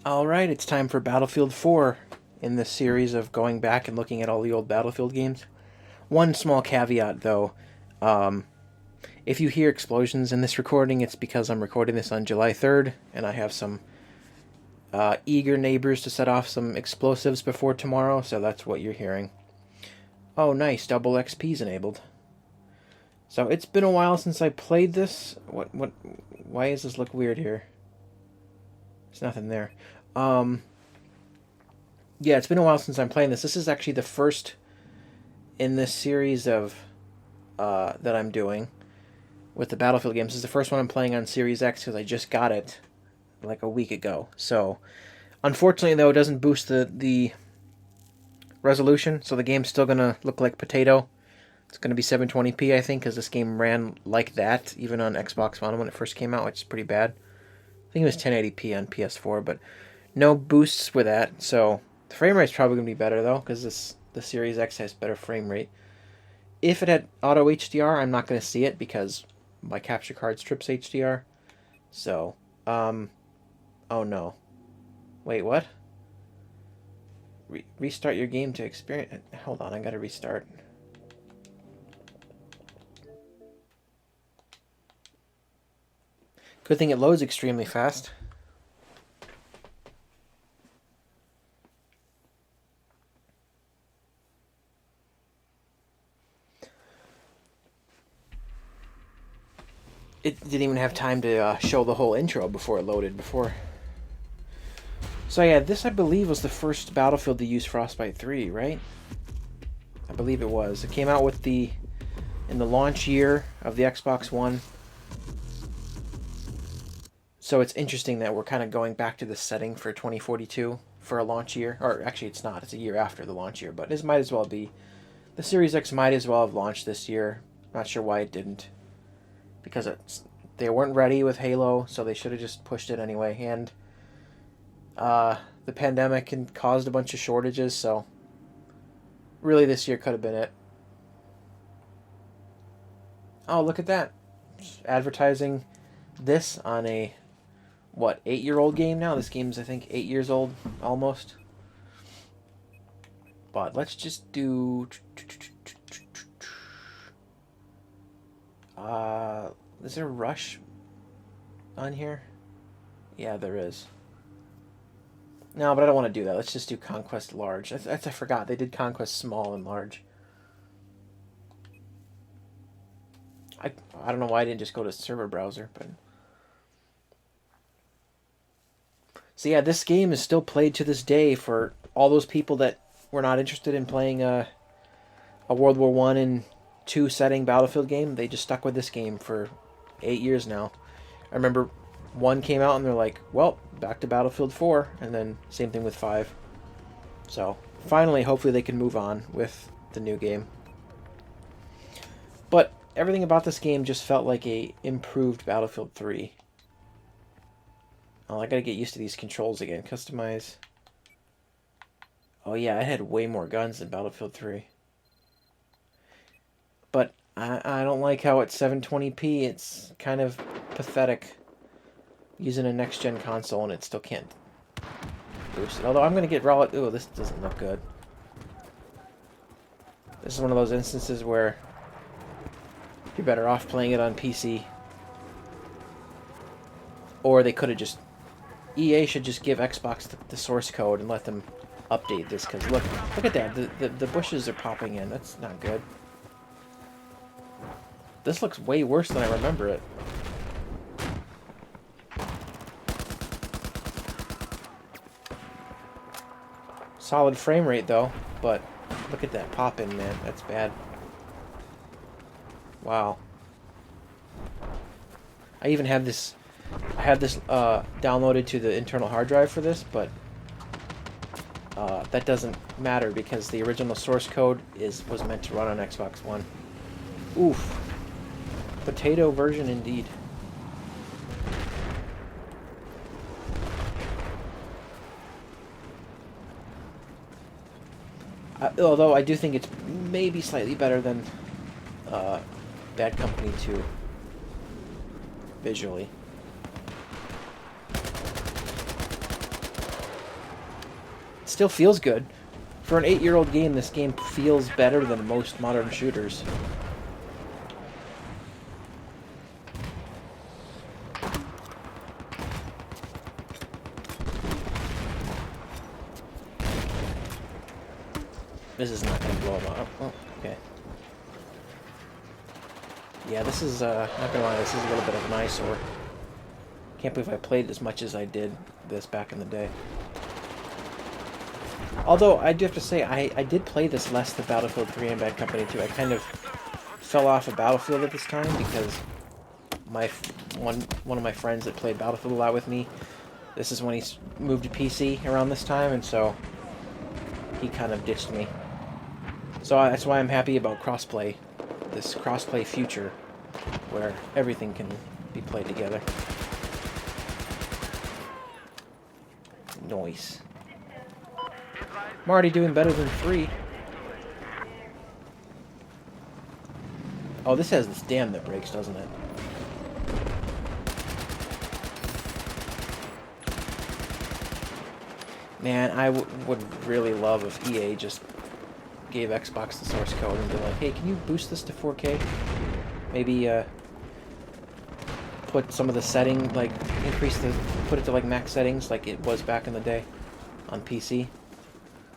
Alright, it's time for Battlefield 4 in this series of going back and looking at all the old Battlefield games. One small caveat though, um, if you hear explosions in this recording, it's because I'm recording this on July 3rd and I have some eager neighbors to set off some explosives before tomorrow, so that's what you're hearing. Oh, nice, double XP's enabled. So it's been a while since I played this. Why does this look weird here? There's nothing there. Um, yeah, it's been a while since I'm playing this. This is actually the first in this series of that I'm doing with the Battlefield games. This is the first one I'm playing on Series X because I just got it like a week ago. So, unfortunately, though, it doesn't boost the resolution, so the game's still gonna look like potato. It's gonna be 720p, I think, because this game ran like that even on Xbox One when it first came out, which is pretty bad. I think it was 1080p on PS4, but no boosts with that. So the frame rate's probably gonna be better though, because the Series X has better frame rate. If it had auto HDR, I'm not gonna see it because my capture card strips HDR. So, oh no, wait, what? Restart your game to experience. Hold on, I gotta restart. Good thing it loads extremely fast. It didn't even have time to show the whole intro before it loaded before. So yeah, this I believe was the first Battlefield to use Frostbite 3, right? I believe it was. It came out with in the launch year of the Xbox One. So it's interesting that we're kind of going back to the setting for 2042 for a launch year. Or actually it's not, it's a year after the launch year, but this might as well be. The Series X might as well have launched this year. Not sure why it didn't. Because they weren't ready with Halo, so they should have just pushed it anyway. And the pandemic caused a bunch of shortages, so really this year could have been it. Oh, look at that. Advertising this on a, 8-year-old game now? This game's, I think, 8 years old, almost. But let's just do... is there Rush on here? Yeah, there is. No, but I don't want to do that. Let's just do Conquest Large. I forgot. They did Conquest Small and Large. I don't know why I didn't just go to server browser, but... So yeah, this game is still played to this day for all those people that were not interested in playing a World War One and II setting Battlefield game. They just stuck with this game for 8 years now. I remember 1 came out and they're like, well, back to Battlefield 4, and then same thing with 5. So finally, hopefully they can move on with the new game. But everything about this game just felt like a improved Battlefield 3. Oh, I gotta get used to these controls again. Customize. Oh yeah, I had way more guns than Battlefield 3. But I don't like how it's 720p. It's kind of pathetic using a next-gen console and it still can't boost it. Although I'm going to get raw... Ooh, this doesn't look good. This is one of those instances where you're better off playing it on PC. Or they could have just... EA should just give Xbox the source code and let them update this, because look at that. The bushes are popping in. That's not good. This looks way worse than I remember it. Solid frame rate though, but look at that pop in, man. That's bad. Wow. I even have this... I have this downloaded to the internal hard drive for this, but that doesn't matter because the original source code was meant to run on Xbox One. Oof. Potato version indeed. Although I do think it's maybe slightly better than Bad Company 2 visually. still feels good. For an 8-year-old game, this game feels better than most modern shooters. This is not going to blow him up. Oh, okay. Yeah, this is, not going to lie, this is a little bit of an eyesore. Can't believe I played as much as I did this back in the day. Although, I do have to say, I did play this less than Battlefield 3 and Bad Company 2. I kind of fell off of Battlefield at this time because one of my friends that played Battlefield a lot with me, this is when he moved to PC around this time, and so he kind of ditched me. So that's why I'm happy about crossplay, this crossplay future, where everything can be played together. Noise. I'm already doing better than 3. Oh, this has this dam that breaks, doesn't it? Man, I would really love if EA just gave Xbox the source code and be like, hey, can you boost this to 4K? Maybe, put some of the setting, like, put it to, like, max settings like it was back in the day on PC.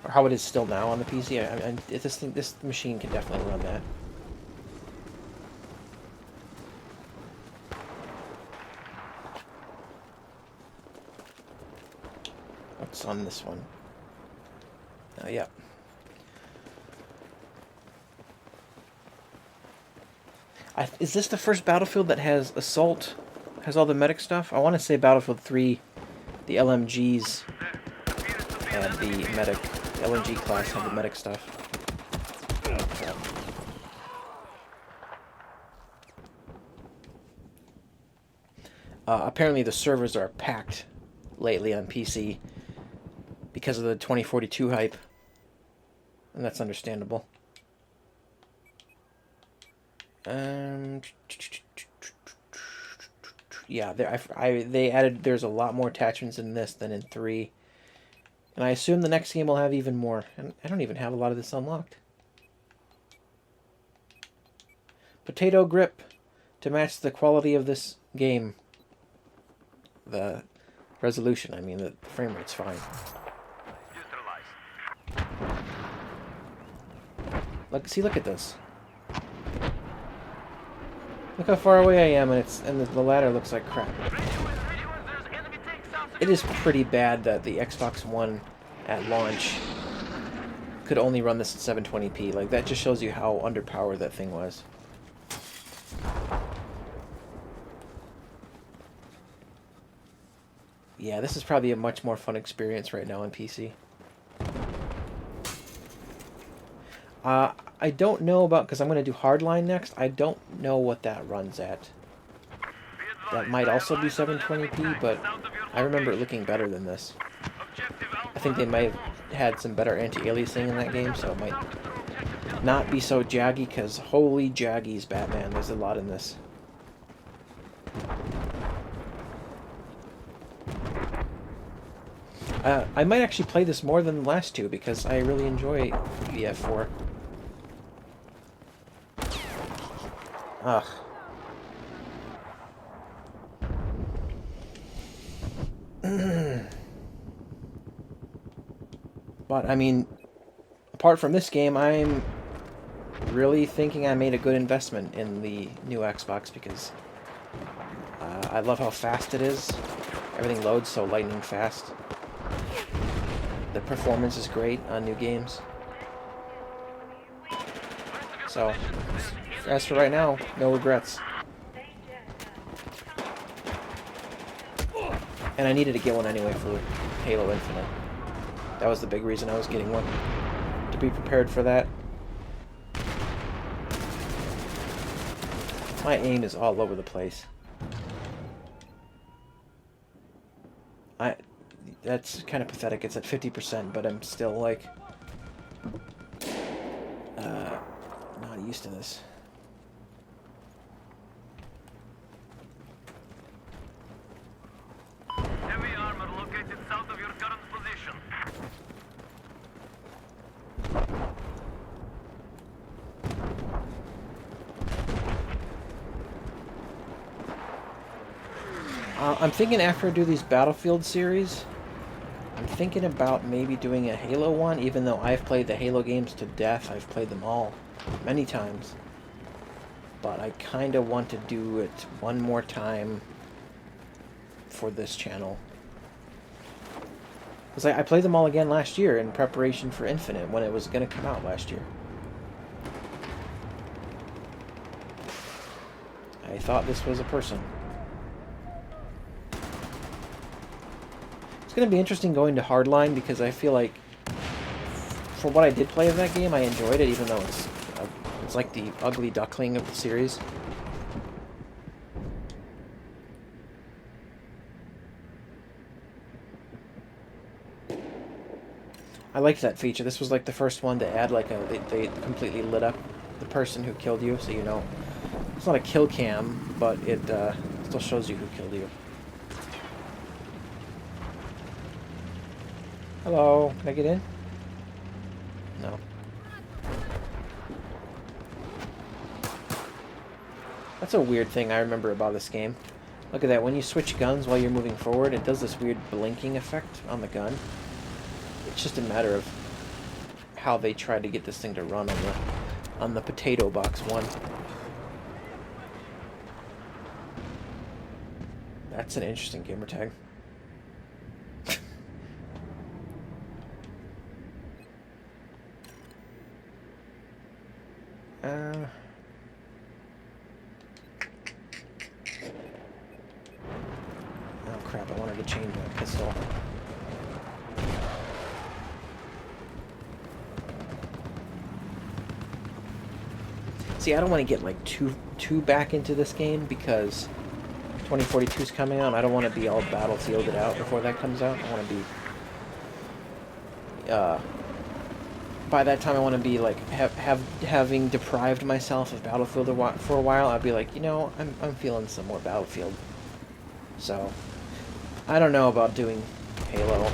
Or how it is still now on the PC. This machine can definitely run that. What's on this one? Yeah. Is this the first Battlefield that has Assault, has all the medic stuff? I want to say Battlefield 3, the LMGs had the medic, the LMG class had the medic stuff. Apparently the servers are packed lately on PC because of the 2042 hype, and that's understandable. Yeah, they added, there's a lot more attachments in this than in 3. And I assume the next game will have even more. And I don't even have a lot of this unlocked. Potato grip to match the quality of this game. The resolution, I mean, the frame rate's fine. Look at this. Look how far away I am, and the ladder looks like crap. It is pretty bad that the Xbox One at launch could only run this at 720p. Like, that just shows you how underpowered that thing was. Yeah, this is probably a much more fun experience right now on PC. I don't know about, because I'm going to do Hardline next, I don't know what that runs at. That might also be 720p, but I remember it looking better than this. I think they might have had some better anti-aliasing in that game, so it might not be so jaggy, because holy jaggies, Batman, there's a lot in this. I might actually play this more than the last two, because I really enjoy BF4. Ugh. But, I mean, apart from this game, I'm really thinking I made a good investment in the new Xbox, because I love how fast it is. Everything loads so lightning fast. The performance is great on new games. So, as for right now, no regrets. And I needed to get one anyway for Halo Infinite. That was the big reason I was getting one. To be prepared for that. My aim is all over the place. That's kind of pathetic. It's at 50%, but I'm still, like, not used to this. Heavy armor located south of your current position. I'm thinking after I do these Battlefield series, I'm thinking about maybe doing a Halo one, even though I've played the Halo games to death. I've played them all many times. But I kind of want to do it one more time for this channel. Because I played them all again last year in preparation for Infinite when it was going to come out last year. I thought this was a person. It's going to be interesting going to Hardline because I feel like for what I did play of that game, I enjoyed it, even though it's like the ugly duckling of the series. I liked that feature. This was like the first one to add like they completely lit up the person who killed you, so you know. It's not a kill cam, but it still shows you who killed you. Hello, can I get in? No. That's a weird thing I remember about this game. Look at that, when you switch guns while you're moving forward, it does this weird blinking effect on the gun. It's just a matter of how they try to get this thing to run on the Potato Box one. That's an interesting gamer tag. Oh crap, I wanted to change my pistol. See, I don't want to get like too back into this game because 2042 is coming out. I don't want to be all battlefielded out before that comes out. I want to be by that time I want to be like having deprived myself of Battlefield for a while. I'd be like, you know, I'm feeling some more Battlefield. So I don't know about doing Halo.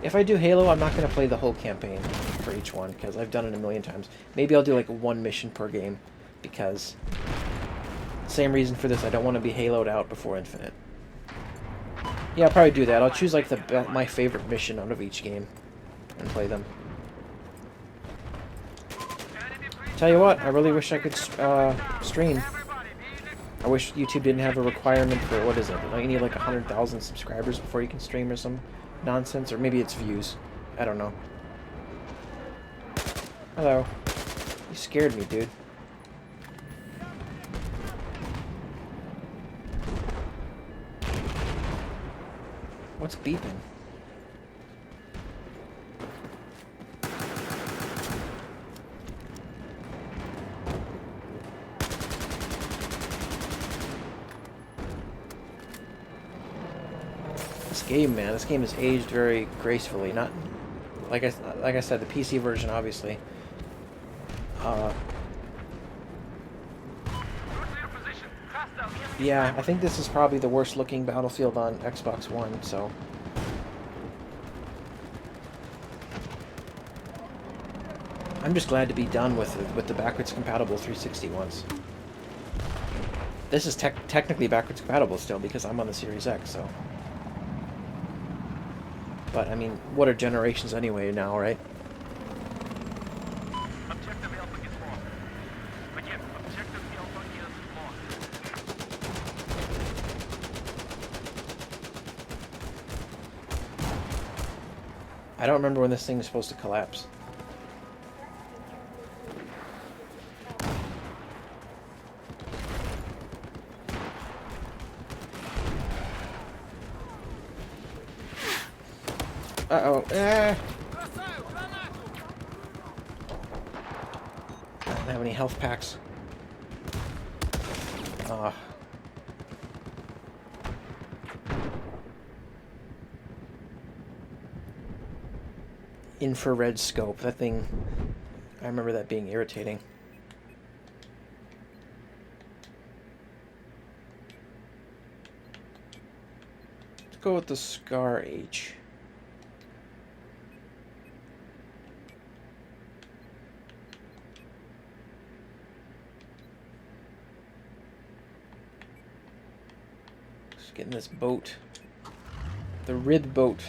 If I do Halo, I'm not going to play the whole campaign for each one, because I've done it a million times. Maybe I'll do like one mission per game, because same reason for this, I don't want to be Haloed out before Infinite. Yeah, I'll probably do that. I'll choose like my favorite mission out of each game and play them. Tell you what, I really wish I could stream. I wish YouTube didn't have a requirement for, what is it? Like, you need like 100,000 subscribers before you can stream or some nonsense, or maybe it's views. I don't know. Hello. You scared me, dude. What's beeping? This game, man, this game has aged very gracefully. Not like I said, the PC version, obviously. Yeah, I think this is probably the worst looking Battlefield on Xbox One, so. I'm just glad to be done with the backwards compatible 360 ones. This is technically backwards compatible still because I'm on the Series X, so. But I mean, what are generations anyway now, right? I don't remember when this thing is supposed to collapse. Uh-oh. I don't have any health packs. Infrared scope. That thing, I remember that being irritating. Let's go with the Scar H. Just getting this boat. The rib boat.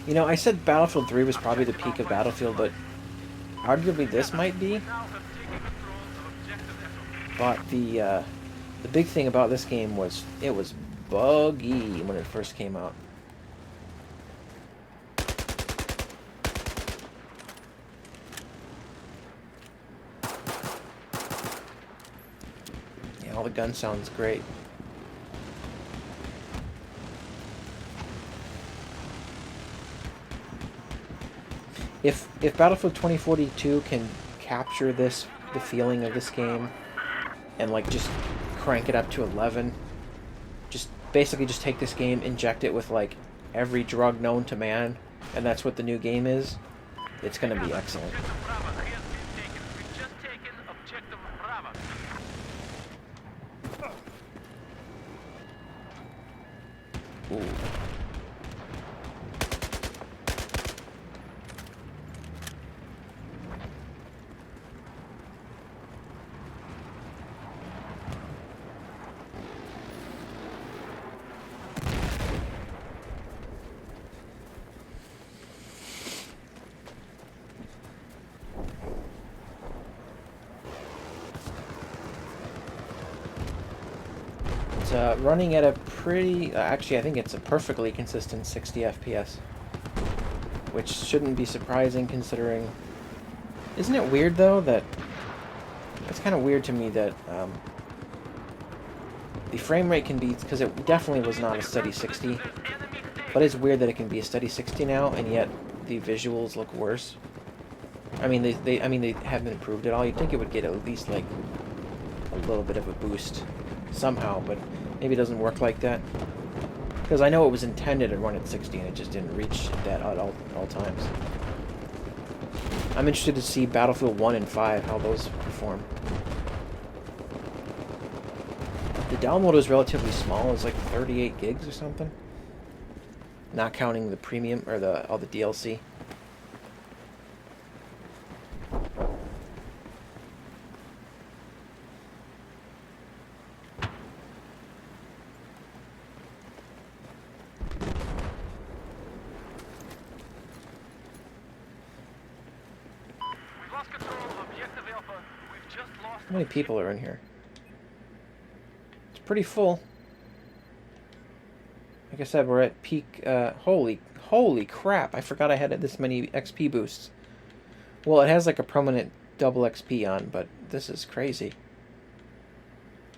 You know, I said Battlefield 3 was probably the peak of Battlefield, but arguably this might be. But the big thing about this game was it was buggy when it first came out. Yeah, all the gun sounds great. If Battlefield 2042 can capture the feeling of this game, and like just crank it up to 11, just basically just take this game, inject it with like every drug known to man, and that's what the new game is, it's gonna be excellent. Ooh. Running at a pretty... actually, I think it's a perfectly consistent 60 FPS. Which shouldn't be surprising considering... Isn't it weird, though, that... It's kind of weird to me that the frame rate can be... Because it definitely was not a steady 60. But it's weird that it can be a steady 60 now, and yet the visuals look worse. I mean, they haven't improved at all. You'd think it would get at least, like, a little bit of a boost somehow, but maybe it doesn't work like that. Because I know it was intended to run at 60 and it just didn't reach that at all times. I'm interested to see Battlefield 1 and 5, how those perform. The download is relatively small, it's like 38 gigs or something. Not counting the premium, or all the DLC. How many people are in here? It's pretty full. Like I said, we're at peak... holy crap, I forgot I had this many XP boosts. Well, it has like a permanent double XP on, but this is crazy.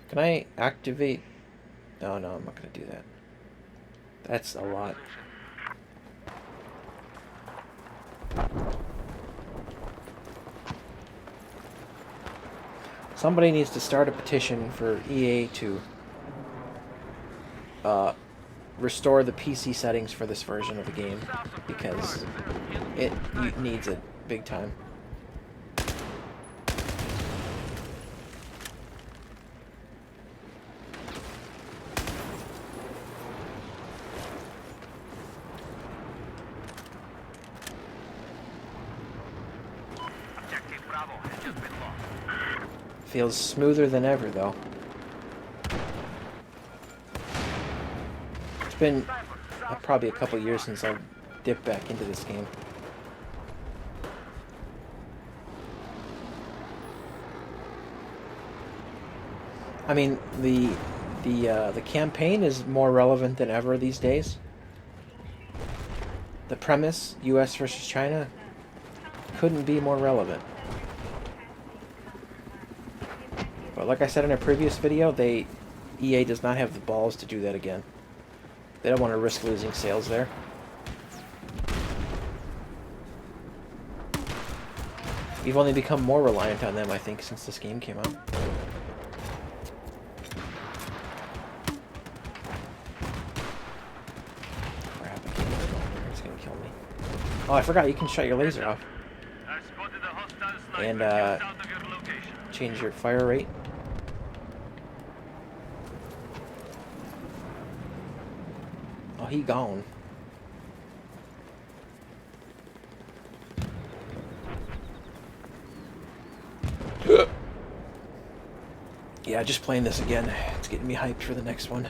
Can I activate... No, I'm not going to do that. That's a lot. Somebody needs to start a petition for EA to restore the PC settings for this version of the game, because it needs it big time. Feels smoother than ever, though. It's been probably a couple years since I've dipped back into this game. I mean, the campaign is more relevant than ever these days. The premise, U.S. versus China, couldn't be more relevant. But like I said in a previous video, EA does not have the balls to do that again. They don't want to risk losing sales there. We've only become more reliant on them, I think, since this game came out. Crap, I can't go there. It's gonna kill me. Oh, I forgot you can shut your laser off. And, change your fire rate. Oh, he gone. Yeah, just playing this again. It's getting me hyped for the next one.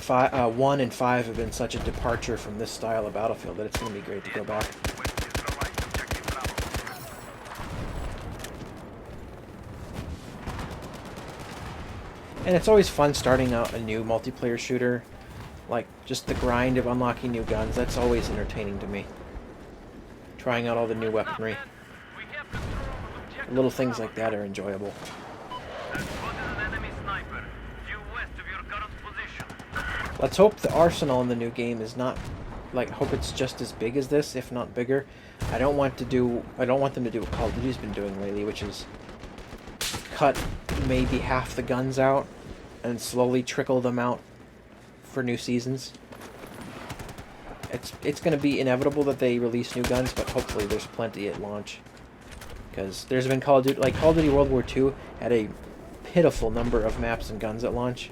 1 and 5 have been such a departure from this style of Battlefield that it's going to be great to go back. And it's always fun starting out a new multiplayer shooter. Like, just the grind of unlocking new guns, that's always entertaining to me. Trying out all the new weaponry. Little things like that are enjoyable. Let's hope the arsenal in the new game is not, like, hope it's just as big as this, if not bigger. I don't want them to do what Call of Duty's been doing lately, which is cut maybe half the guns out and slowly trickle them out for new seasons. It's going to be inevitable that they release new guns, but hopefully there's plenty at launch. Because there's been Call of Duty, like Call of Duty World War II had a pitiful number of maps and guns at launch.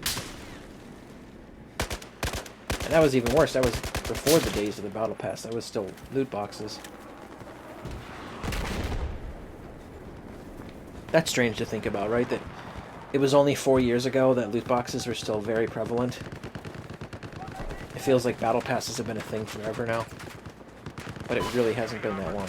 And that was even worse. That was before the days of the Battle Pass. That was still loot boxes. That's strange to think about, right? That it was only 4 years ago that loot boxes were still very prevalent. It feels like Battle Passes have been a thing forever now. But it really hasn't been that long.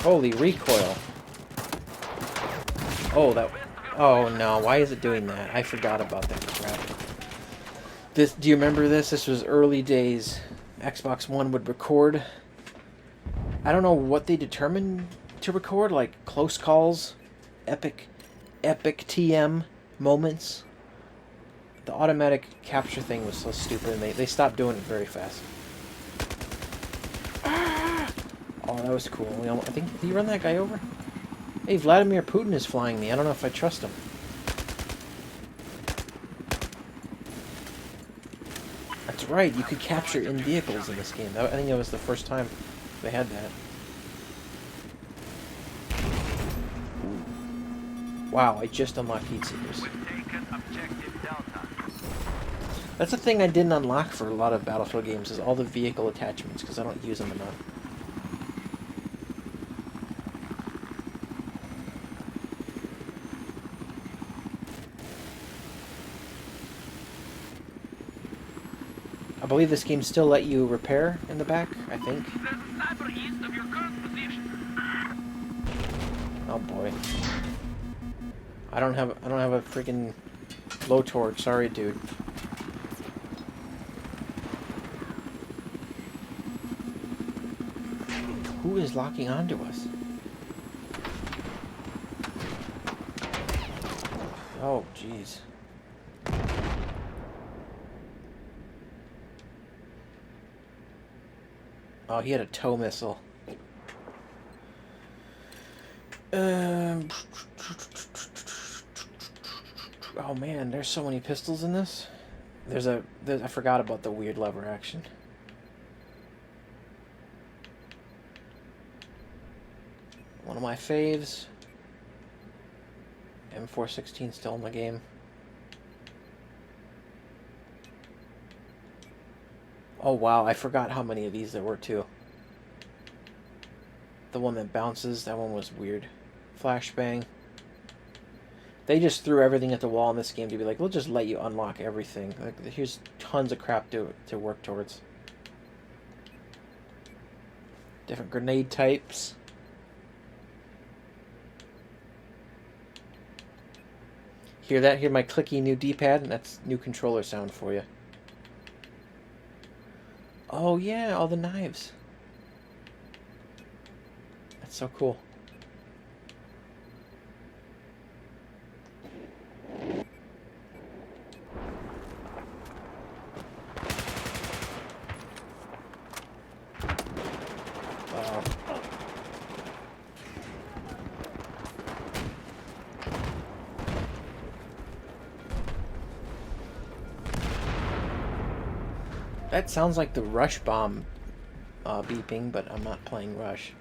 Holy recoil. Oh no, why is it doing that? I forgot about that crap. Do you remember this? This was early days. Xbox One would record. I don't know what they determined to record, like close calls, epic TM moments. The automatic capture thing was so stupid, and they stopped doing it very fast. Oh, that was cool. I think, did he run that guy over? Hey, Vladimir Putin is flying me. I don't know if I trust him. That's right, you could capture in vehicles in this game. I think it was the first time they had that. Wow, I just unlocked Heat Seekers. That's the thing I didn't unlock for a lot of Battlefield games, is all the vehicle attachments, because I don't use them enough. I believe this game still let you repair in the back, I think. Oh boy. I don't have a freaking blowtorch, sorry dude. Who is locking onto us? Oh jeez. Oh, he had a tow missile. Oh man, there's so many pistols in this. I forgot about the weird lever action. One of my faves. M416 still in the game. Oh wow, I forgot how many of these there were too. The one that bounces, that one was weird. Flashbang. They just threw everything at the wall in this game to be like, we'll just let you unlock everything. Like, here's tons of crap to work towards. Different grenade types. Hear that? Hear my clicky new D-pad? And that's new controller sound for you. Oh yeah, all the knives. That's so cool. Wow. That sounds like the Rush bomb beeping, but I'm not playing Rush.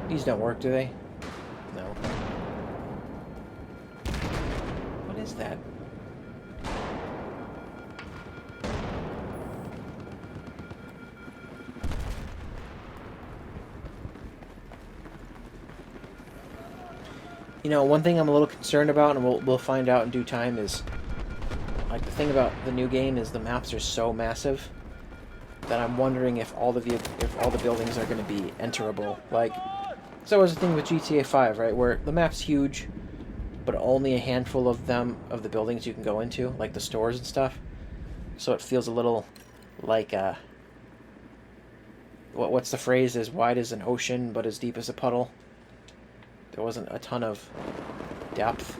These don't work, do they? No. is that? You know, one thing I'm a little concerned about, and we'll find out in due time, is like the thing about the new game is the maps are so massive that I'm wondering if all the buildings are going to be enterable. Like, so was the thing with GTA 5, right, where the map's huge, but only a handful of the buildings you can go into, like the stores and stuff. So it feels a little like what's the phrase? As wide as an ocean, but as deep as a puddle. There wasn't a ton of depth.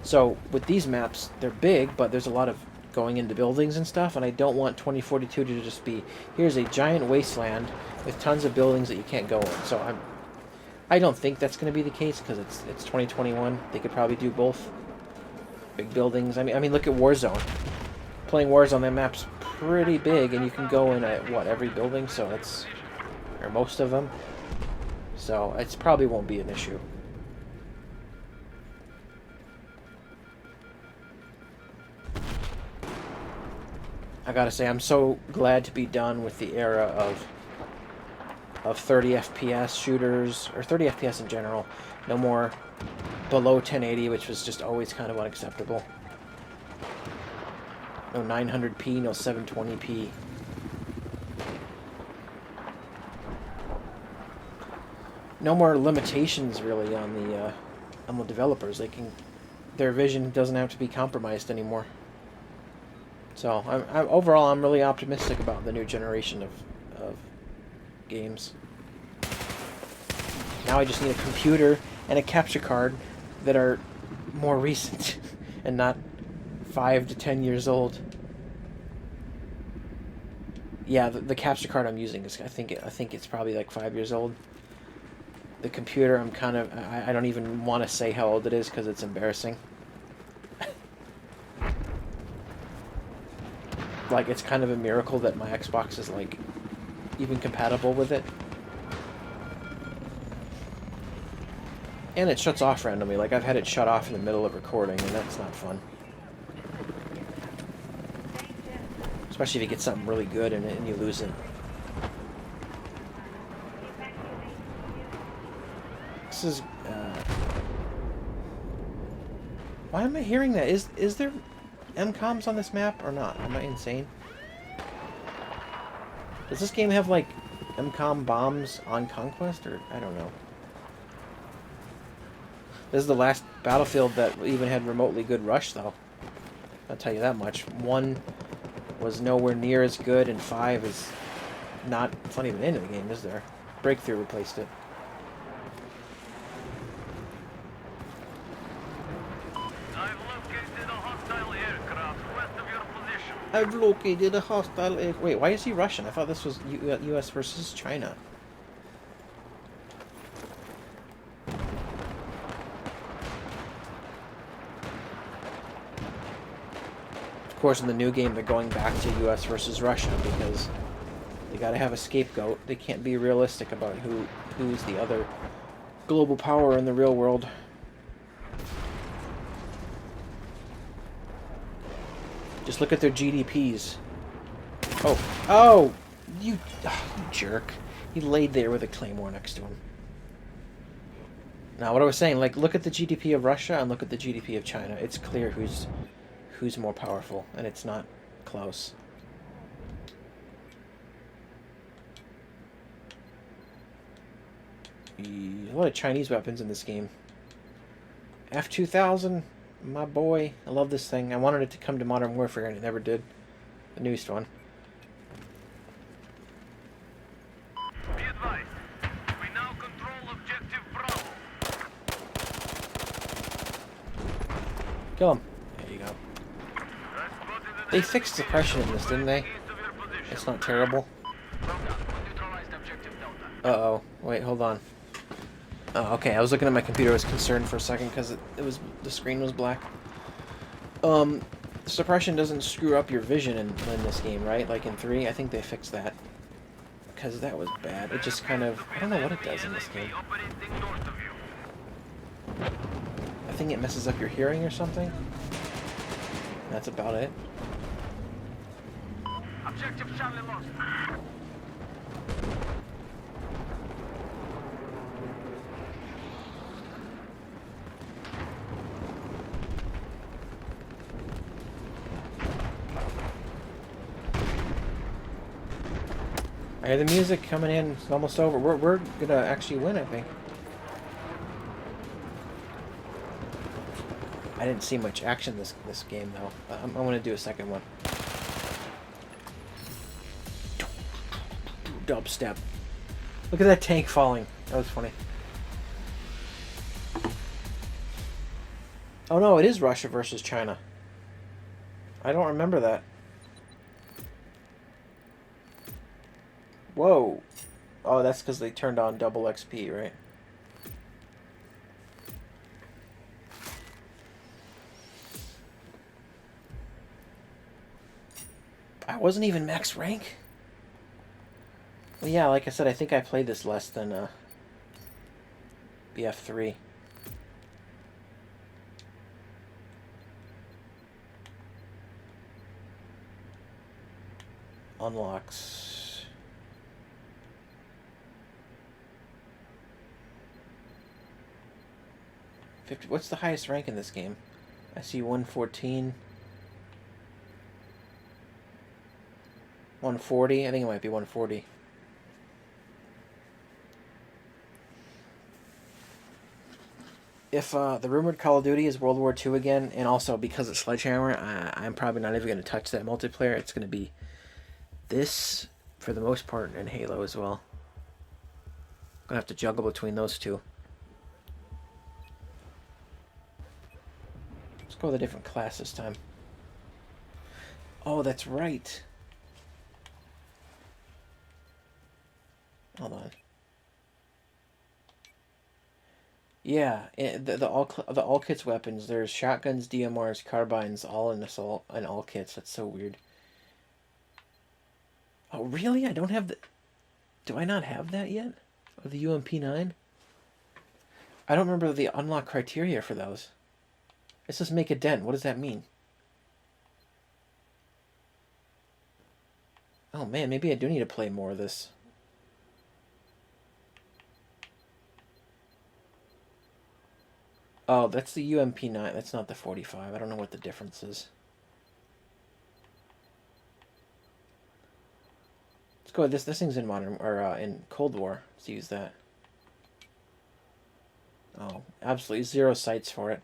So with these maps, they're big, but there's a lot of going into buildings and stuff, and I don't want 2042 to just be, here's a giant wasteland with tons of buildings that you can't go in. So I don't think that's going to be the case, because it's 2021. They could probably do both. Big buildings. I mean, look at Warzone. Playing Warzone, that map's pretty big, and you can go in at, what, every building? So it's, or most of them. So it probably won't be an issue. I gotta say, I'm so glad to be done with the era of 30 FPS shooters, or 30 FPS in general. No more below 1080, which was just always kind of unacceptable. No 900p, no 720p. No more limitations really on the developers. Their vision doesn't have to be compromised anymore. So overall, I'm really optimistic about the new generation of games. Now I just need a computer and a capture card that are more recent and not 5 to 10 years old. Yeah, the capture card I'm using is I think it's probably like 5 years old. The computer, I don't even want to say how old it is because it's embarrassing. Like, it's kind of a miracle that my Xbox is, like, even compatible with it. And it shuts off randomly. Like, I've had it shut off in the middle of recording, and that's not fun. Especially if you get something really good in it and you lose it. This is, why am I hearing that? Is there MCOMs on this map or not? Am I insane? Does this game have, like, MCOM bombs on Conquest, or I don't know. This is the last Battlefield that even had remotely good rush, though. I'll tell you that much. 1 was nowhere near as good, and 5 is not... It's not even into the game, is there? Breakthrough replaced it. I've located a hostile air... Wait, why is he Russian? I thought this was U.S. versus China. Of course, in the new game, they're going back to U.S. versus Russia because they gotta have a scapegoat. They can't be realistic about who's the other global power in the real world. Just look at their GDPs. Oh, you jerk. He laid there with a claymore next to him. Now, what I was saying, like, look at the GDP of Russia and look at the GDP of China. It's clear who's more powerful, and it's not close. A lot of Chinese weapons in this game. F-2000... My boy, I love this thing. I wanted it to come to Modern Warfare, and it never did. The newest one. Be advised, we now control objective Bravo. Kill him. There you go. They fixed suppression in this, didn't they? It's not terrible. Uh-oh. Wait, hold on. Oh, okay. I was looking at my computer. I was concerned for a second because the screen was black. Suppression doesn't screw up your vision in this game, right? Like in 3, I think they fixed that because that was bad. It just kind of, I don't know what it does in this game. I think it messes up your hearing or something. That's about it. Objective Charlie lost. I hear the music coming in. It's almost over. We're gonna actually win, I think. I didn't see much action this game though. I'm gonna do a second one. Dubstep. Look at that tank falling. That was funny. Oh no, it is Russia versus China. I don't remember that. Whoa. Oh, that's because they turned on double XP, right? I wasn't even max rank. Well, yeah, like I said, I think I played this less than BF3. Unlocks. What's the highest rank in this game? I see 114. 140? I think it might be 140. If the rumored Call of Duty is World War II again, and also because it's Sledgehammer, I'm probably not even going to touch that multiplayer. It's going to be this, for the most part, and Halo as well. I'm going to have to juggle between those two. Let's go with a different class this time. Oh, that's right. Hold on. Yeah, the all kits weapons. There's shotguns, DMRs, carbines, all in assault and all kits. That's so weird. Oh really? I don't have the. Do I not have that yet? Or the UMP9? I don't remember the unlock criteria for those. It says make a dent. What does that mean? Oh man, maybe I do need to play more of this. Oh, that's the UMP9. That's not the 45. I don't know what the difference is. Let's go with this. This thing's in modern or in Cold War. Let's use that. Oh, absolutely zero sights for it.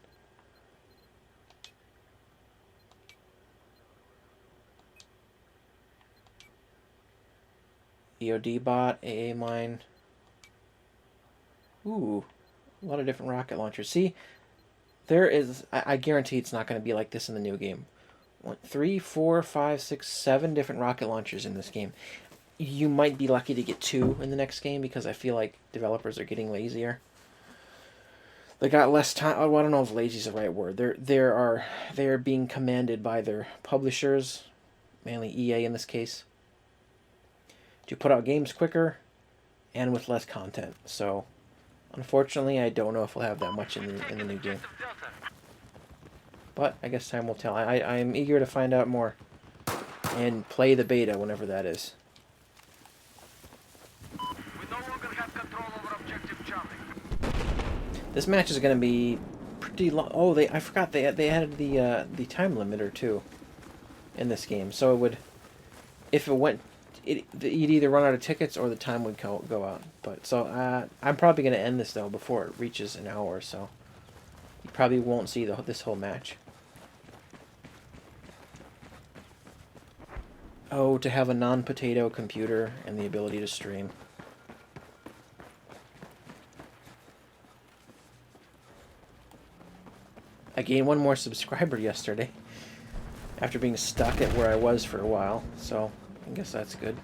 EOD bot, AA mine. Ooh, a lot of different rocket launchers. See, there is. I guarantee it's not going to be like this in the new game. 1, 3, 4, 5, 6, 7 different rocket launchers in this game. You might be lucky to get 2 in the next game because I feel like developers are getting lazier. They got less time. Oh, I don't know if lazy is the right word. They are being commanded by their publishers, mainly EA in this case, to put out games quicker and with less content. So, unfortunately, I don't know if we'll have that much in the new game. But I guess time will tell. I'm eager to find out more and play the beta whenever that is. We no longer have control over objective Charlie. This match is going to be pretty long. Oh, I forgot they added the time limiter too in this game. So it would, if it went, you'd either run out of tickets or the time would go out. But so I'm probably going to end this though before it reaches an hour or so. You probably won't see this whole match. Oh, to have a non-potato computer and the ability to stream. I gained 1 more subscriber yesterday after being stuck at where I was for a while, so I guess that's good.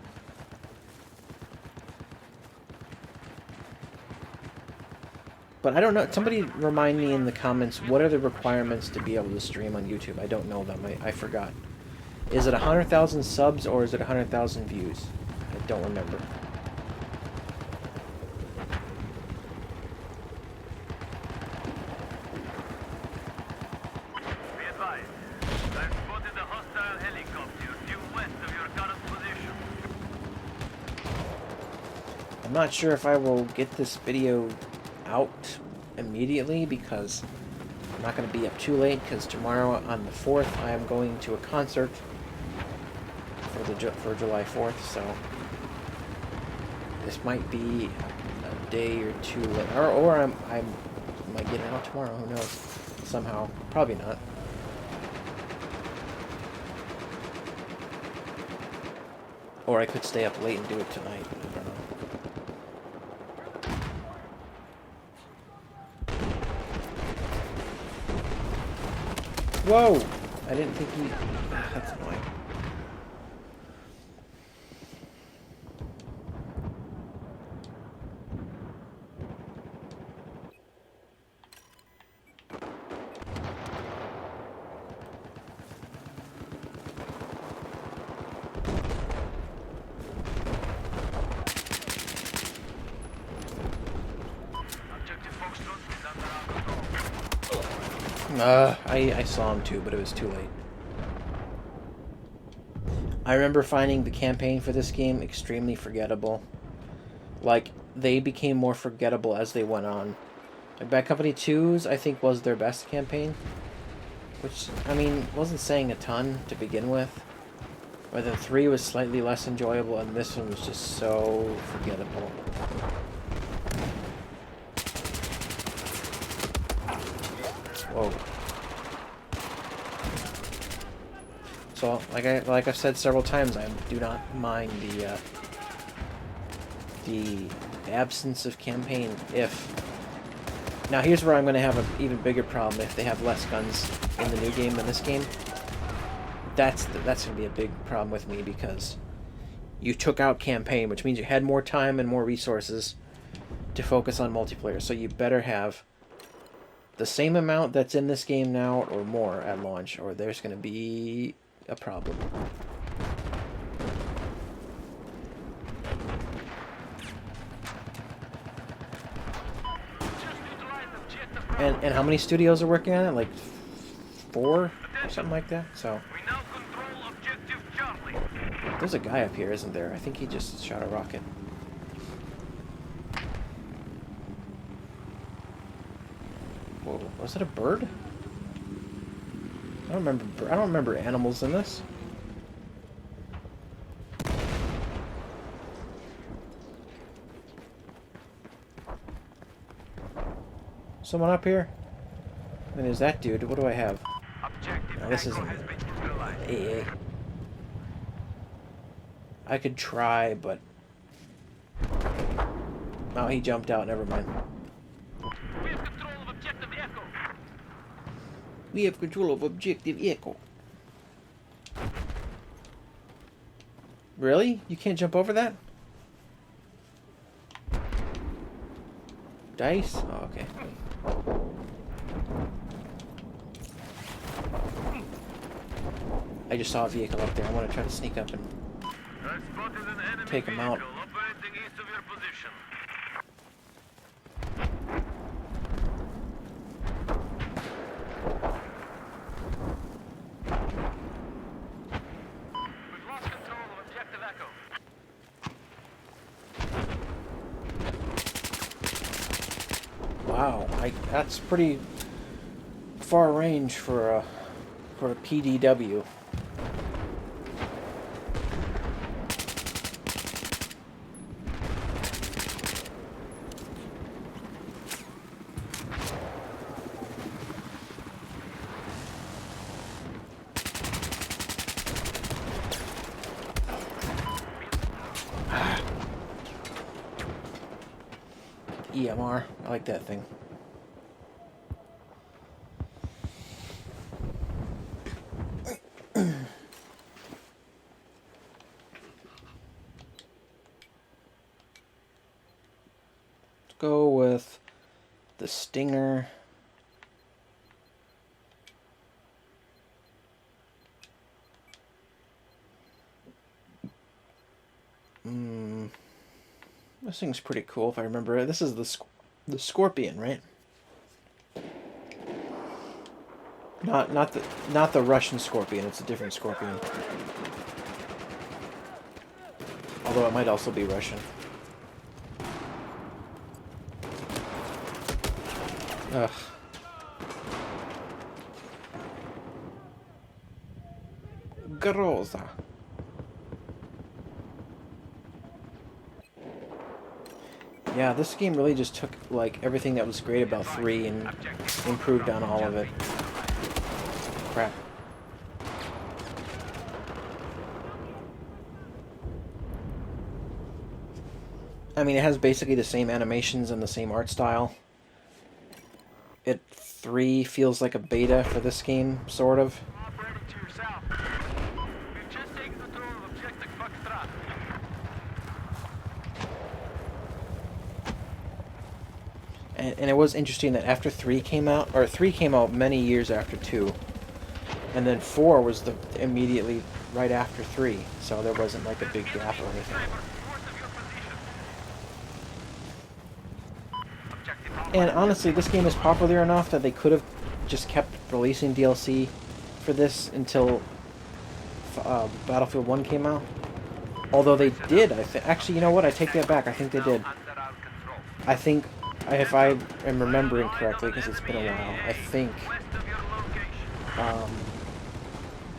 But I don't know. Somebody remind me in the comments, what are the requirements to be able to stream on YouTube? I don't know them. I forgot. Is it 100,000 subs or is it 100,000 views? I don't remember. I'm not sure if I will get this video out immediately because I'm not going to be up too late, because tomorrow on the 4th I am going to a concert for July 4th, so this might be a day or two late, or I might get it out tomorrow. Who knows? Somehow, probably not. Or I could stay up late and do it tonight. I don't know. Whoa! I didn't think he... That's annoying. Objective Foxtrot is under our control. I saw him too, but it was too late. I remember finding the campaign for this game extremely forgettable. Like, they became more forgettable as they went on. Like, Bad Company 2's, I think, was their best campaign. Which, I mean, wasn't saying a ton to begin with. But then 3 was slightly less enjoyable, and this one was just so forgettable. Whoa. So, like I've said several times, I do not mind the absence of campaign if... Now here's where I'm going to have an even bigger problem if they have less guns in the new game than this game. That's going to be a big problem with me, because you took out campaign, which means you had more time and more resources to focus on multiplayer. So you better have the same amount that's in this game now or more at launch, or there's going to be a problem. And how many studios are working on it? Like 4 or something like that? So We now control objective Charlie. there's a guy up here, isn't there? I think he just shot a rocket. Whoa, was it a bird? I don't remember animals in this. Someone up here? And there's that dude. What do I have? Objective No, this Echo isn't has been neutralized. AA. I could try, but... Oh, he jumped out. Never mind. We have control of objective Echo. We have control of objective Echo. Really? You can't jump over that? Dice? Oh, okay. I just saw a vehicle up there. I want to try to sneak up and... I spotted an enemy Take 'em out. vehicle operating east of your position. We've lost control of objective Echo. Wow, that's pretty far range for a PDW. EMR, I like that thing. Let's go with the Stinger. This thing's pretty cool if I remember it. This is the Scorpion, right? Not the Russian Scorpion. It's a different Scorpion. Although it might also be Russian. Ugh. Groza. Yeah, this game really just took like everything that was great about 3 and improved on all of it. Crap. I mean, it has basically the same animations and the same art style. 3 feels like a beta for this game, sort of. Operating to yourself. We've just taken control of objective Foxtrot. And it was interesting that after 3 came out, or 3 came out many years after 2, and then 4 was immediately right after 3, so there wasn't like a big gap or anything. And honestly, this game is popular enough that they could have just kept releasing DLC for this until Battlefield 1 came out. Although they did, actually, you know what? I take that back. I think they did. I think, if I am remembering correctly, because it's been a while, I think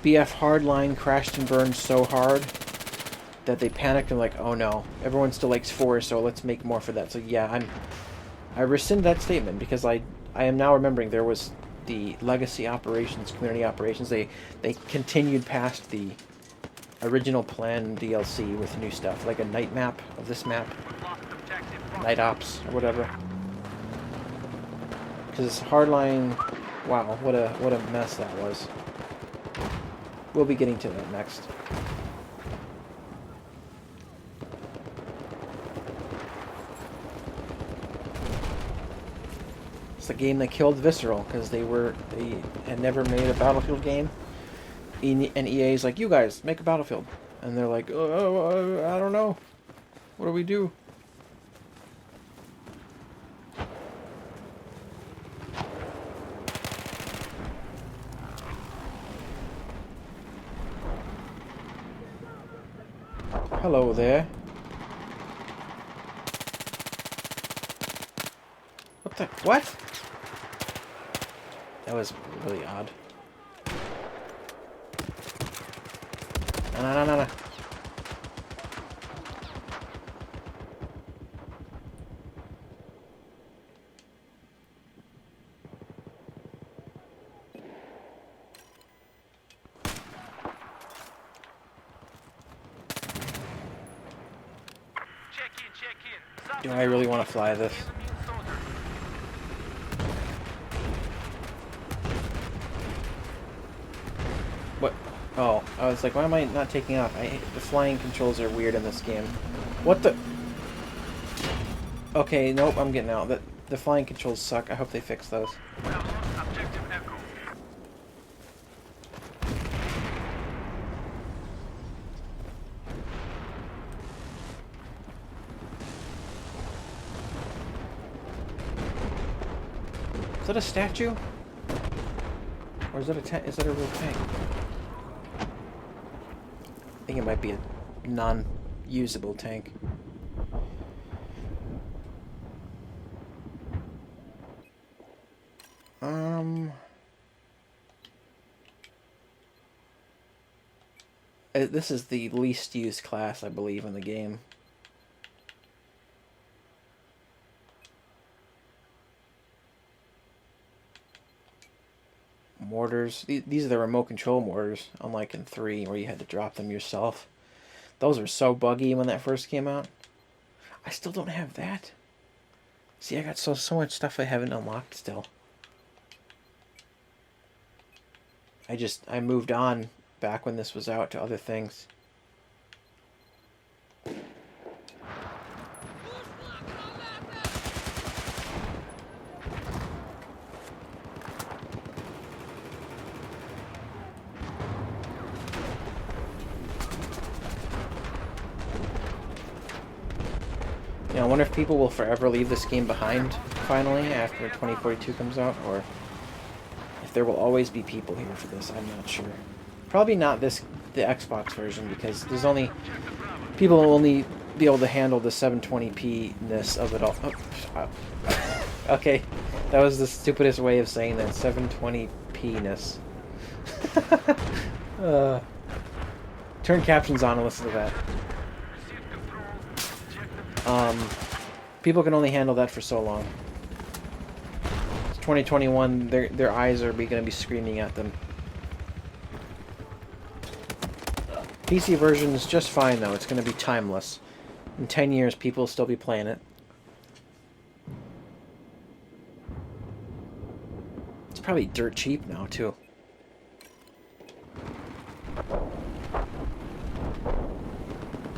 BF Hardline crashed and burned so hard that they panicked and like, oh no, everyone still likes 4, so let's make more for that. So yeah, I rescind that statement because I am now remembering there was the legacy operations, community operations. They continued past the original plan DLC with new stuff, like a night map of this map, night ops or whatever. Because Hardline, wow, what a mess that was. We'll be getting to that next. It's the game that killed Visceral because they had never made a Battlefield game, and EA's like, you guys make a Battlefield, and they're like, oh, I don't know, what do we do? Hello there. What? That was really odd. No. Check in. Do I really want to fly this? What? Oh, I was like, why am I not taking off? The flying controls are weird in this game. What the? Okay, nope, I'm getting out. The flying controls suck. I hope they fix those. Objective Echo. Is that a statue? Or is that is that a real tank? I think it might be a non-usable tank. This is the least used class, I believe, in the game. Mortars. These are the remote control mortars, unlike in 3 where you had to drop them yourself. Those were so buggy when that first came out. I still don't have that. See, I got so much stuff I haven't unlocked still. I moved on back when this was out to other things. You know, I wonder if people will forever leave this game behind, finally, after 2042 comes out, or if there will always be people here for this, I'm not sure. Probably not the Xbox version, because people will only be able to handle the 720p-ness of it all. Oh, okay, That was the stupidest way of saying that. 720p-ness. Turn captions on and listen to that. Receive control. Objective. People can only handle that for so long. It's 2021. Their eyes are going to be screaming at them. PC version is just fine though. It's going to be timeless. In 10 years, people will still be playing it. It's probably dirt cheap now too.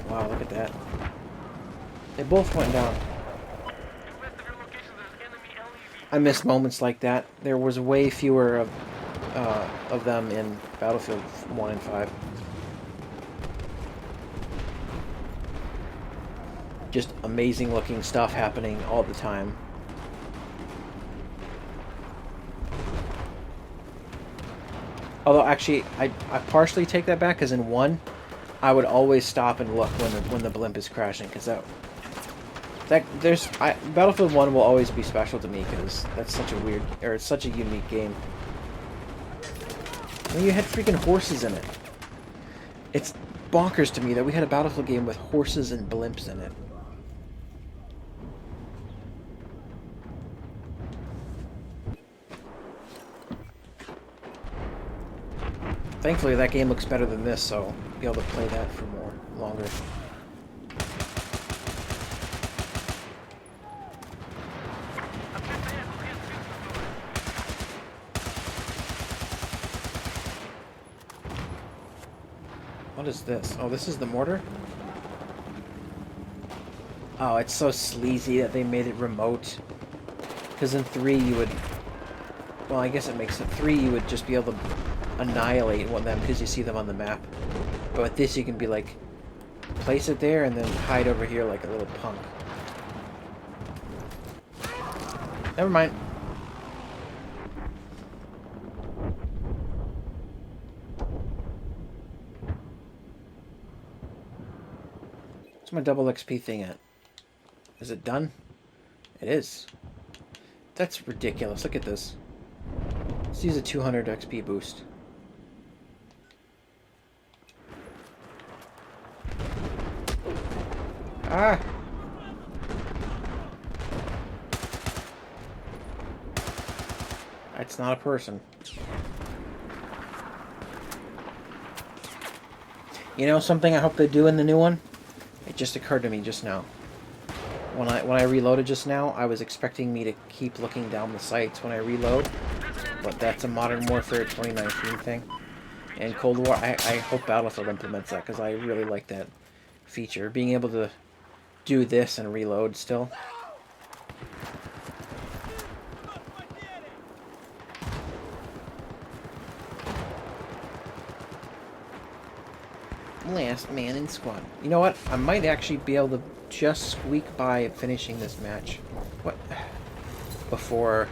Wow, look at that. They both went down. To west of your location, there's enemy LEV. I miss moments like that. There was way fewer of them in Battlefield 1 and 5. Just amazing looking stuff happening all the time. Although actually, I partially take that back, because in 1, I would always stop and look when the blimp is crashing, because Battlefield 1 will always be special to me, because that's such a weird, or it's such a unique game. I mean, you had freaking horses in it. It's bonkers to me that we had a Battlefield game with horses and blimps in it. Thankfully, that game looks better than this, so I'll be able to play that for longer. What is this? Oh, this is the mortar? Oh, it's so sleazy that they made it remote. Because in 3 you would... Well, I guess it makes it 3 you would just be able to annihilate one of them because you see them on the map. But with this you can be like, place it there and then hide over here like a little punk. Never mind. What's my double XP thing at? Is it done? It is. That's ridiculous. Look at this. Let's use a 200 XP boost. Ah! That's not a person. You know something I hope they do in the new one? It just occurred to me just now. When I reloaded just now, I was expecting me to keep looking down the sights when I reload, but that's a Modern Warfare 2019 thing. And Cold War, I hope Battlefield implements that, because I really like that feature. Being able to do this and reload still. Last man in squad. You know what? I might actually be able to just squeak by finishing this match. What? Before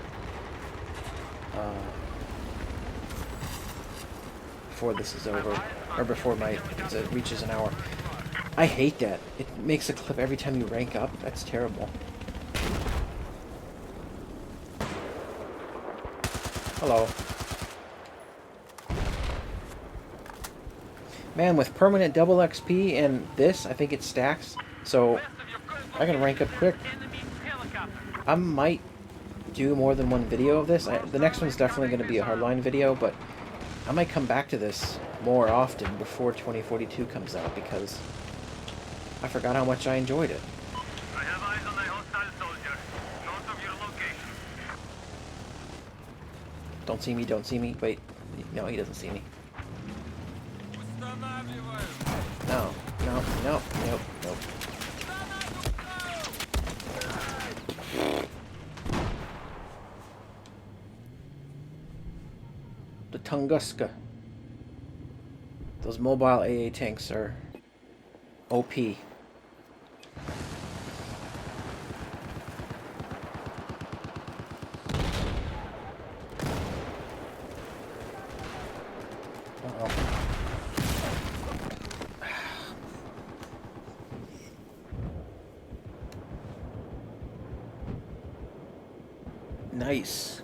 this is over, or before it reaches an hour. I hate that. It makes a clip every time you rank up. That's terrible. Hello. Man, with permanent double XP and this, I think it stacks. So I can rank up quick. I might do more than one video of this. The next one's definitely going to be a hardline video, but I might come back to this more often before 2042 comes out, because I forgot how much I enjoyed it. I have eyes on a hostile soldier, north of your location. Don't see me, don't see me. Wait, no, he doesn't see me. No, no, no, nope, nope. The Tunguska. Those mobile AA tanks are OP. Uh-oh. Nice.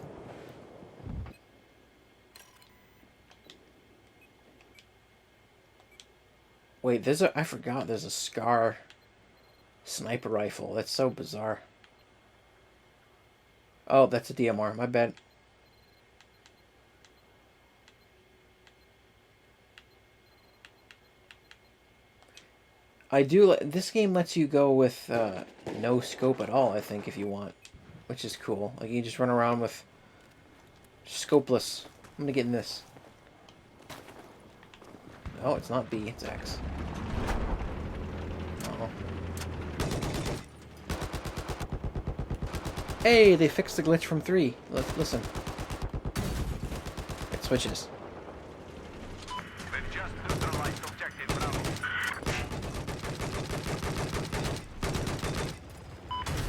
Wait, I forgot there's a Scar sniper rifle. That's so bizarre. Oh, that's a DMR. My bad. This game lets you go with no scope at all, I think, if you want. Which is cool. Like, you just run around with scopeless. I'm gonna get in this. Oh, it's not B, it's X. Uh-oh. Hey, they fixed the glitch from 3. Let's listen. It switches. They've just neutralized objective Bravo.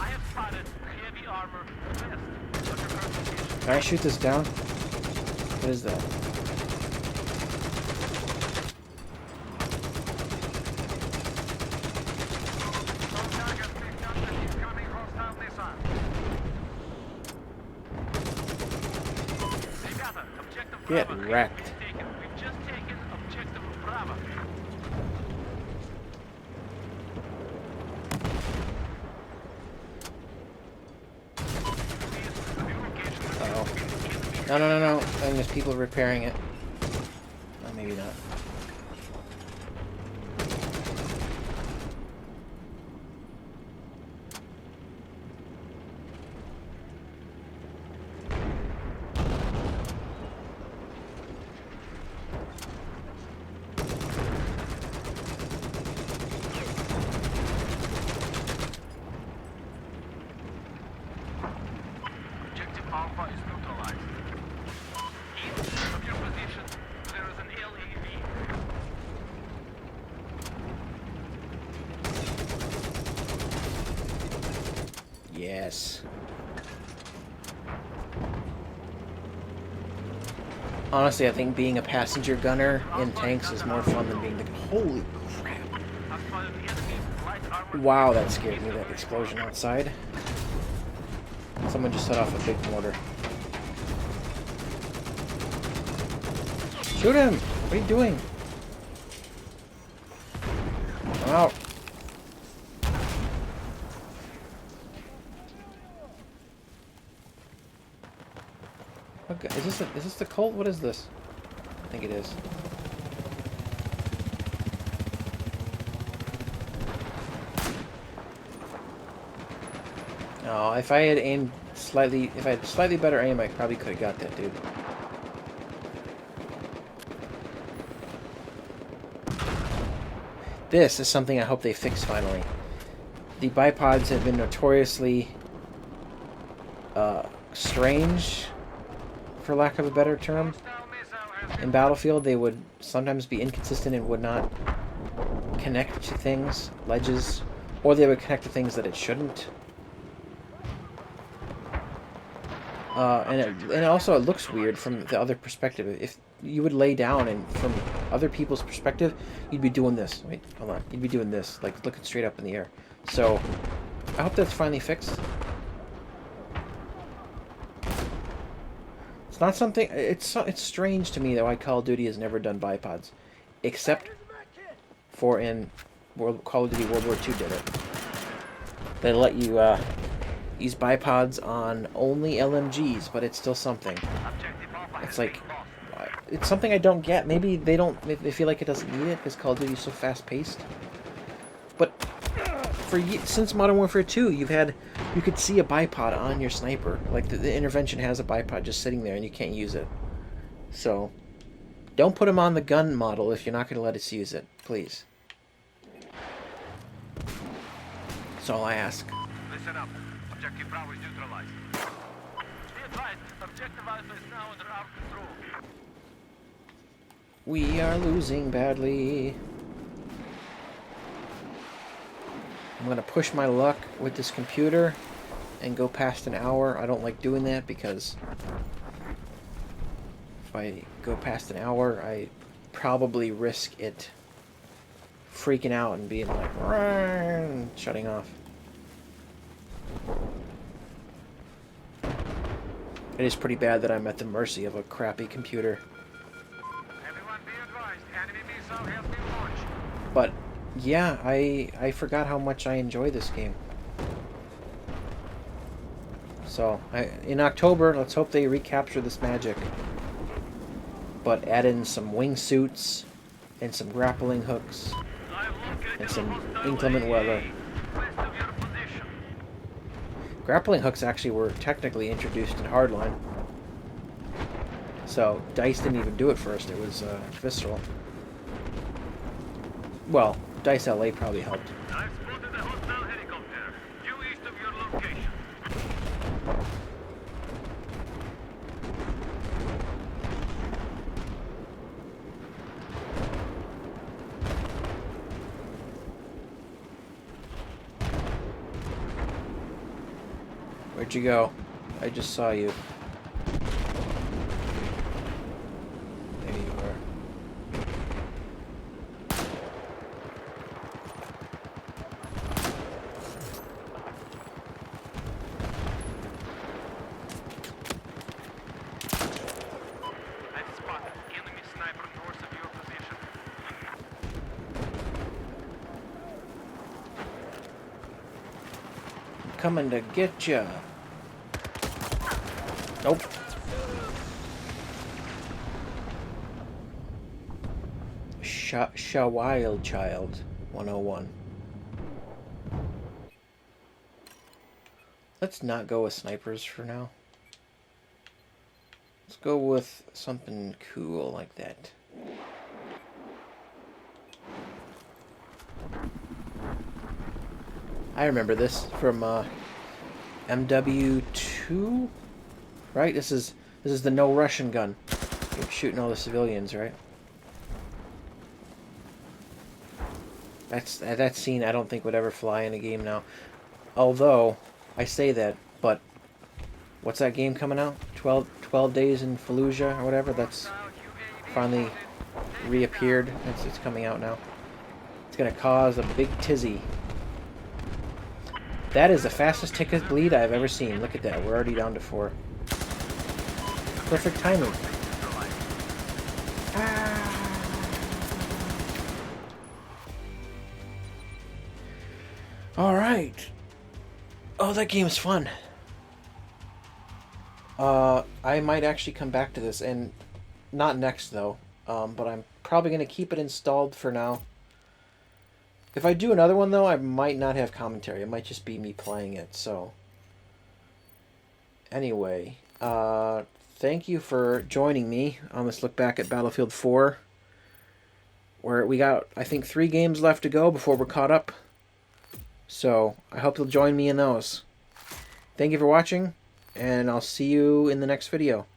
I have spotted heavy armor west. What's your current location? Can I shoot this down? What is that? Some targets picked up an incoming hostile missile. They got it. Objective Get Bravo wrecked. is taken. We've just taken objective Bravo. Uh-oh. No. And there's people repairing it. Oh, maybe not. Objective Alpha is neutralized. East of your position, there is an LAV. Yes. Honestly, I think being a passenger gunner in tanks is more fun than being the... Holy crap. As part of the enemy's light armor. Wow, that scared me, that explosion outside. Someone just set off a big mortar. Shoot him! What are you doing? I'm out. Okay, is this the cult? What is this? I think it is. Oh, if I had slightly better aim, I probably could have got that dude. This is something I hope they fix finally. The bipods have been notoriously strange, for lack of a better term. Hostile missile has In Battlefield, they would sometimes be inconsistent and would not connect to things, ledges, or they would connect to things that it shouldn't. And also it looks weird from the other perspective. If you would lay down and from other people's perspective, you'd be doing this. Wait, hold on. You'd be doing this, like looking straight up in the air. So, I hope that's finally fixed. It's not something. It's strange to me that why Call of Duty has never done bipods, except for in Call of Duty World War II did it. They let you use bipods on only LMGs, but it's still something. objective Alpha It's has like, been lost. it's something I don't get. Maybe they don't. They feel like it doesn't need it because Call of Duty is so fast paced. But since Modern Warfare 2, you could see a bipod on your sniper. Like the intervention has a bipod just sitting there, and you can't use it. So, don't put them on the gun model if you're not going to let us use it, please. That's all I ask. Listen up. Objective Bravo is neutralized. Be advised, objective Alpha is now under our control. We are losing badly. I'm going to push my luck with this computer and go past an hour. I don't like doing that because if I go past an hour, I probably risk it freaking out and being like, shutting off. It is pretty bad that I'm at the mercy of a crappy computer. Everyone be advised, enemy missile has been launched. But yeah, I forgot how much I enjoy this game. So in October, let's hope they recapture this magic. But add in some wingsuits and some grappling hooks I've located and a some hostile inclement UAV weather. west of your position. Grappling hooks actually were technically introduced in Hardline. So DICE didn't even do it first. It was Visceral. Well, DICE LA probably helped. I've spotted a hostile helicopter due east of your location. Where'd you go? I just saw you. There you are. I've spotted enemy sniper north of your position. Coming to get ya. Nope. Wild Child 101. Let's not go with snipers for now. Let's go with something cool like that. I remember this from MW2, right? This is the no Russian gun. You're shooting all the civilians, right? That scene I don't think would ever fly in a game now. Although I say that, but what's that game coming out? 12 Days in Fallujah or whatever. That's finally reappeared. It's coming out now. It's gonna cause a big tizzy. That is the fastest ticket bleed I've ever seen. Look at that. We're already down to 4. Perfect timing. Alright. Oh, that game's fun. I might actually come back to this, and not next though. But I'm probably going to keep it installed for now. If I do another one though, I might not have commentary. It might just be me playing it, so. Anyway, thank you for joining me on this look back at Battlefield 4. Where we got, I think, 3 games left to go before we're caught up. So, I hope you'll join me in those. Thank you for watching, and I'll see you in the next video.